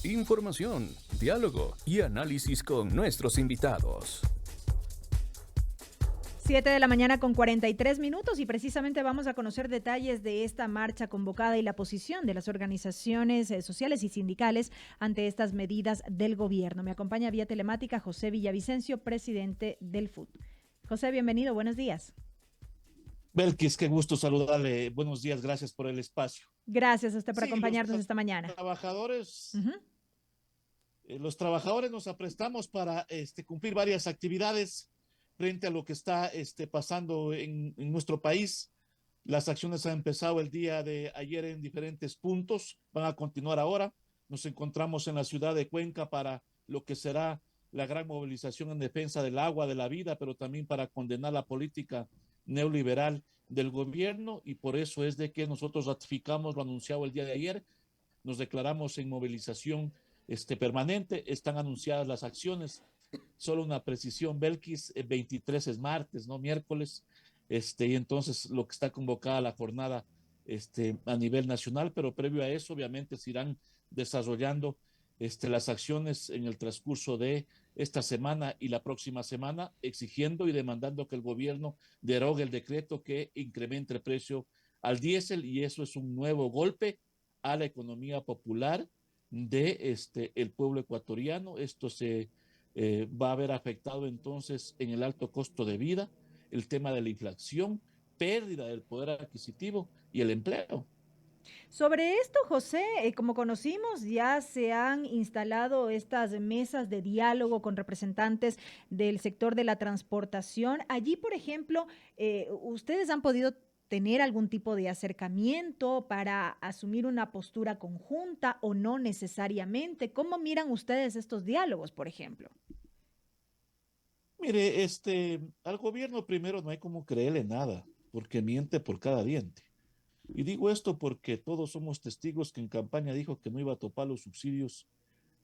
Información, diálogo y análisis con nuestros invitados. 7 de la mañana con 43 minutos y precisamente vamos a conocer detalles de esta marcha convocada y la posición de las organizaciones sociales y sindicales ante estas medidas del gobierno. Me acompaña vía telemática José Villavicencio, presidente del FUT. José, bienvenido, buenos días. Belkis, qué gusto saludarle. Buenos días, gracias por el espacio. Gracias a usted por Sí, acompañarnos esta mañana. Los trabajadores nos aprestamos para cumplir varias actividades frente a lo que está pasando en nuestro país. Las acciones han empezado el día de ayer en diferentes puntos, van a continuar ahora. Nos encontramos en la ciudad de Cuenca para lo que será la gran movilización en defensa del agua, de la vida, pero también para condenar la política neoliberal del gobierno, y por eso es de que nosotros ratificamos lo anunciado el día de ayer. Nos declaramos en movilización permanente. Están anunciadas las acciones. Solo una precisión, Belkis, 23 es martes, no miércoles, y entonces lo que está convocada la jornada a nivel nacional, pero previo a eso obviamente se irán desarrollando las acciones en el transcurso de esta semana y la próxima semana, exigiendo y demandando que el gobierno derogue el decreto que incremente el precio al diésel, y eso es un nuevo golpe a la economía popular de el pueblo ecuatoriano. Esto se va a haber afectado entonces en el alto costo de vida, el tema de la inflación, pérdida del poder adquisitivo y el empleo. Sobre esto, José, como conocimos, ya se han instalado estas mesas de diálogo con representantes del sector de la transportación. Allí, por ejemplo, ¿ustedes han podido tener algún tipo de acercamiento para asumir una postura conjunta o no necesariamente? ¿Cómo miran ustedes estos diálogos, por ejemplo? Mire, al gobierno primero no hay como creerle nada, porque miente por cada diente. Y digo esto porque todos somos testigos que en campaña dijo que no iba a topar los subsidios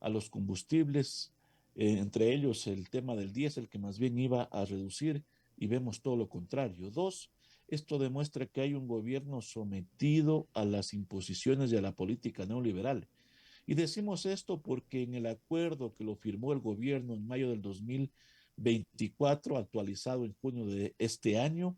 a los combustibles, entre ellos el tema del diésel, que más bien iba a reducir, y vemos todo lo contrario. Dos, esto demuestra que hay un gobierno sometido a las imposiciones y a la política neoliberal. Y decimos esto porque en el acuerdo que lo firmó el gobierno en mayo del 2024, actualizado en junio de este año,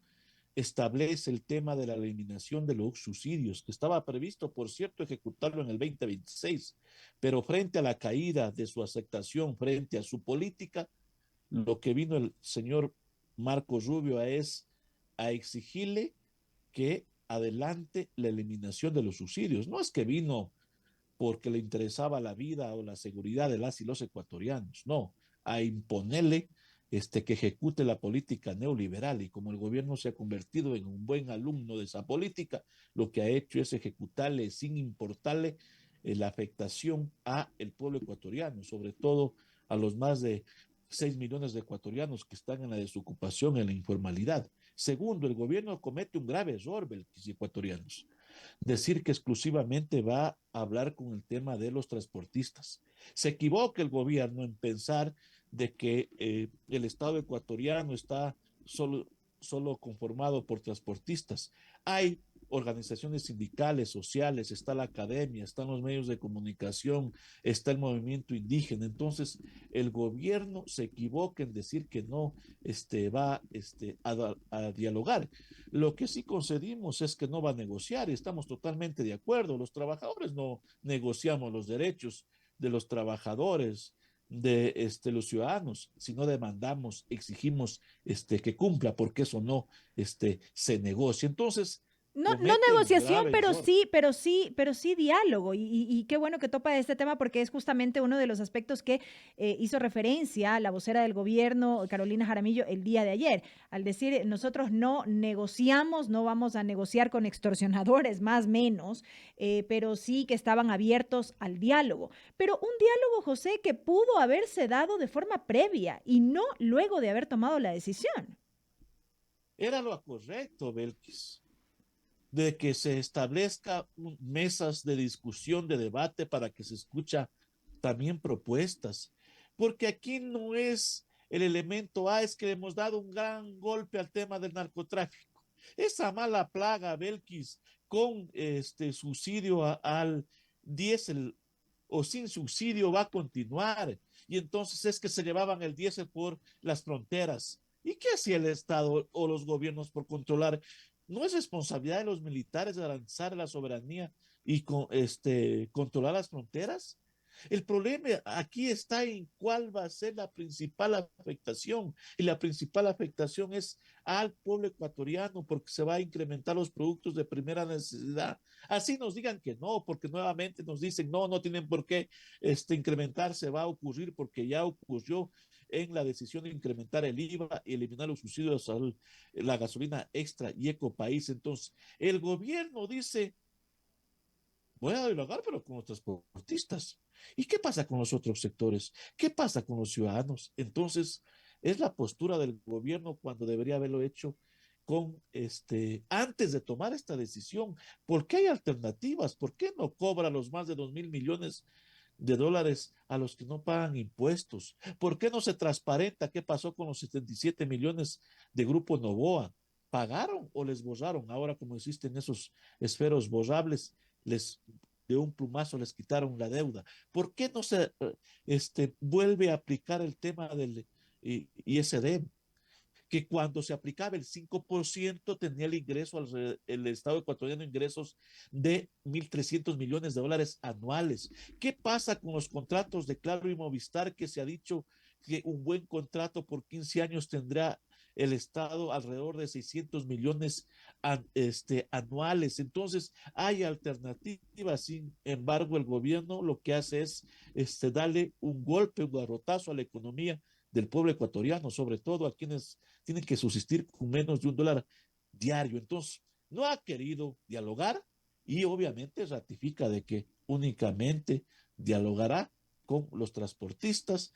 establece el tema de la eliminación de los subsidios, que estaba previsto, por cierto, ejecutarlo en el 2026, pero frente a la caída de su aceptación, frente a su política, lo que vino el señor Marcos Rubio es a exigirle que adelante la eliminación de los subsidios. No es que vino porque le interesaba la vida o la seguridad de las y los ecuatorianos, no, a imponerle que ejecute la política neoliberal, y como el gobierno se ha convertido en un buen alumno de esa política, lo que ha hecho es ejecutarle sin importarle la afectación a el pueblo ecuatoriano, sobre todo a los más de 6 millones de ecuatorianos que están en la desocupación, en la informalidad. Segundo, el gobierno comete un grave error, Belkis y ecuatorianos, decir que exclusivamente va a hablar con el tema de los transportistas. Se equivoca el gobierno en pensar de que el Estado ecuatoriano está solo conformado por transportistas. Hay organizaciones sindicales, sociales, está la academia, están los medios de comunicación, está el movimiento indígena. Entonces, el gobierno se equivoca en decir que no va a dialogar. Lo que sí concedimos es que no va a negociar, y estamos totalmente de acuerdo. Los trabajadores no negociamos los derechos de los trabajadores, de los ciudadanos, sino demandamos, exigimos que cumpla, porque eso no se negocia. Entonces, No, no comete un negociación, grave error. pero sí diálogo. Y qué bueno que topa este tema porque es justamente uno de los aspectos que hizo referencia a la vocera del gobierno, Carolina Jaramillo, el día de ayer, al decir nosotros no negociamos, no vamos a negociar con extorsionadores, más o menos, pero sí que estaban abiertos al diálogo. Pero un diálogo, José, que pudo haberse dado de forma previa y no luego de haber tomado la decisión. Era lo correcto, Belkis, de que se establezca mesas de discusión, de debate, para que se escucha también propuestas, porque aquí no es el elemento es que le hemos dado un gran golpe al tema del narcotráfico. Esa mala plaga, Belkis, con este subsidio al diésel, o sin subsidio va a continuar. Y entonces es que se llevaban el diésel por las fronteras. ¿Y qué hacía el Estado o los gobiernos por controlar? ¿No es responsabilidad de los militares garantizar la soberanía y controlar las fronteras? El problema aquí está en cuál va a ser la principal afectación. Y la principal afectación es al pueblo ecuatoriano porque se va a incrementar los productos de primera necesidad. Así nos digan que no, porque nuevamente nos dicen no, no tienen por qué incrementarse, va a ocurrir porque ya ocurrió en la decisión de incrementar el IVA y eliminar los subsidios a la gasolina extra y ecopaís. Entonces, el gobierno dice, voy a dialogar, pero con los transportistas. ¿Y qué pasa con los otros sectores? ¿Qué pasa con los ciudadanos? Entonces, es la postura del gobierno cuando debería haberlo hecho antes de tomar esta decisión. ¿Por qué hay alternativas? ¿Por qué no cobra los más de 2.000 millones de dólares a los que no pagan impuestos? ¿Por qué no se transparenta qué pasó con los 77 millones de Grupo Novoa? ¿Pagaron o les borraron? Ahora, como existen esos esferos borrables, les de un plumazo les quitaron la deuda. ¿Por qué no se vuelve a aplicar el tema del ISD? Que cuando se aplicaba el 5% tenía el ingreso, el Estado ecuatoriano ingresos de 1.300 millones de dólares anuales. ¿Qué pasa con los contratos de Claro y Movistar que se ha dicho que un buen contrato por 15 años tendrá el Estado alrededor de 600 millones anuales? Entonces, hay alternativas. Sin embargo, el gobierno lo que hace es darle un golpe, un garrotazo a la economía del pueblo ecuatoriano, sobre todo a quienes tienen que subsistir con menos de $1 diario. Entonces, no ha querido dialogar y obviamente ratifica de que únicamente dialogará con los transportistas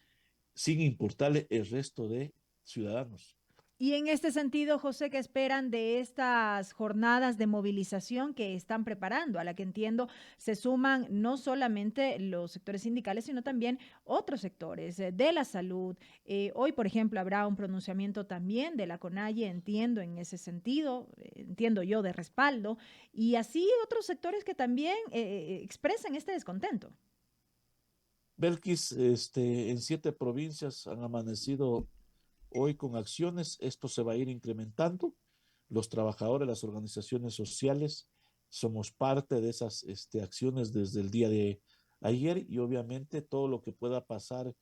sin importarle el resto de ciudadanos. Y en este sentido, José, ¿qué esperan de estas jornadas de movilización que están preparando? A la que entiendo se suman no solamente los sectores sindicales, sino también otros sectores de la salud. Hoy, por ejemplo, habrá un pronunciamiento también de la CONAIE, entiendo en ese sentido, entiendo yo, de respaldo, y así otros sectores que también expresan este descontento. Belkis, en 7 provincias han amanecido hoy con acciones. Esto se va a ir incrementando. Los trabajadores, las organizaciones sociales, somos parte de esas acciones desde el día de ayer y obviamente todo lo que pueda pasar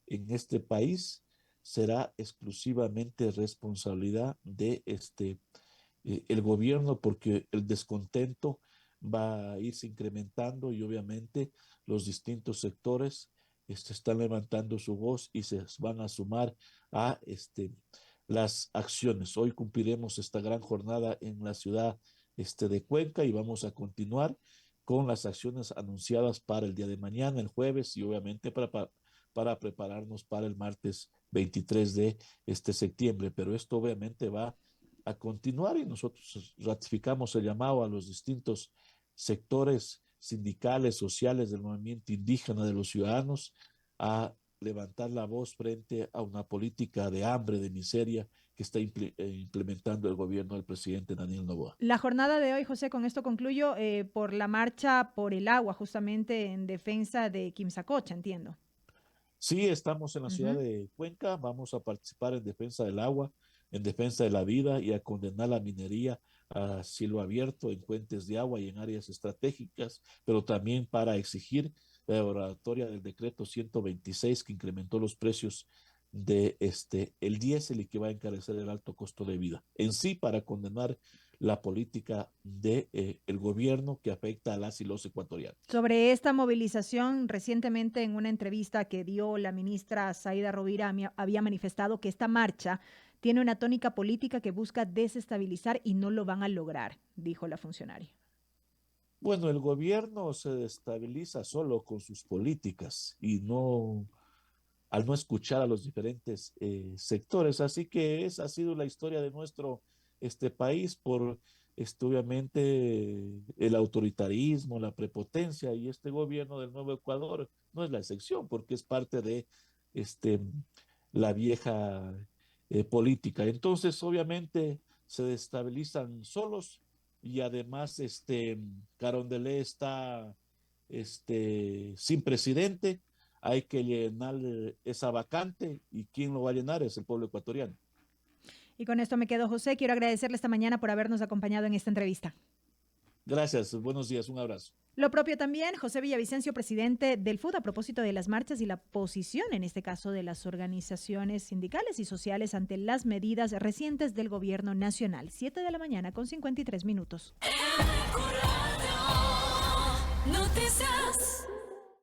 en este país será exclusivamente responsabilidad de el gobierno porque el descontento va a irse incrementando y obviamente los distintos sectores están levantando su voz y se van a sumar a las acciones. Hoy cumpliremos esta gran jornada en la ciudad de Cuenca y vamos a continuar con las acciones anunciadas para el día de mañana, el jueves y obviamente para prepararnos para el martes 23 de septiembre. Pero esto obviamente va a continuar y nosotros ratificamos el llamado a los distintos sectores sindicales, sociales del movimiento indígena de los ciudadanos a levantar la voz frente a una política de hambre, de miseria que está implementando el gobierno del presidente Daniel Noboa. La jornada de hoy, José, con esto concluyo, por la marcha por el agua, justamente en defensa de Quimsacocha, entiendo. Sí, estamos en la ciudad Ujú. de Cuenca, vamos a participar en defensa del agua, en defensa de la vida y a condenar la minería a cielo abierto en fuentes de agua y en áreas estratégicas, pero también para exigir la derogatoria del decreto 126 que incrementó los precios de el diésel y que va a encarecer el alto costo de vida. En sí, para condenar la política de el gobierno que afecta a las y los ecuatorianos. Sobre esta movilización, recientemente en una entrevista que dio la ministra Zaida Rovira había manifestado que esta marcha tiene una tónica política que busca desestabilizar y no lo van a lograr, dijo la funcionaria. Bueno, el gobierno se destabiliza solo con sus políticas y no al no escuchar a los diferentes sectores. Así que esa ha sido la historia de nuestro país por obviamente el autoritarismo, la prepotencia y este gobierno del Nuevo Ecuador no es la excepción porque es parte de este, la vieja política. Entonces, obviamente se destabilizan solos y además Carondelet está sin presidente, hay que llenar esa vacante, y ¿quién lo va a llenar? Es el pueblo ecuatoriano. Y con esto me quedo, José. Quiero agradecerle esta mañana por habernos acompañado en esta entrevista. Gracias, buenos días, un abrazo. Lo propio también, José Villavicencio, presidente del FUD, a propósito de las marchas y la posición, en este caso, de las organizaciones sindicales y sociales ante las medidas recientes del gobierno nacional. 7 de la mañana con 53 minutos. Noticias.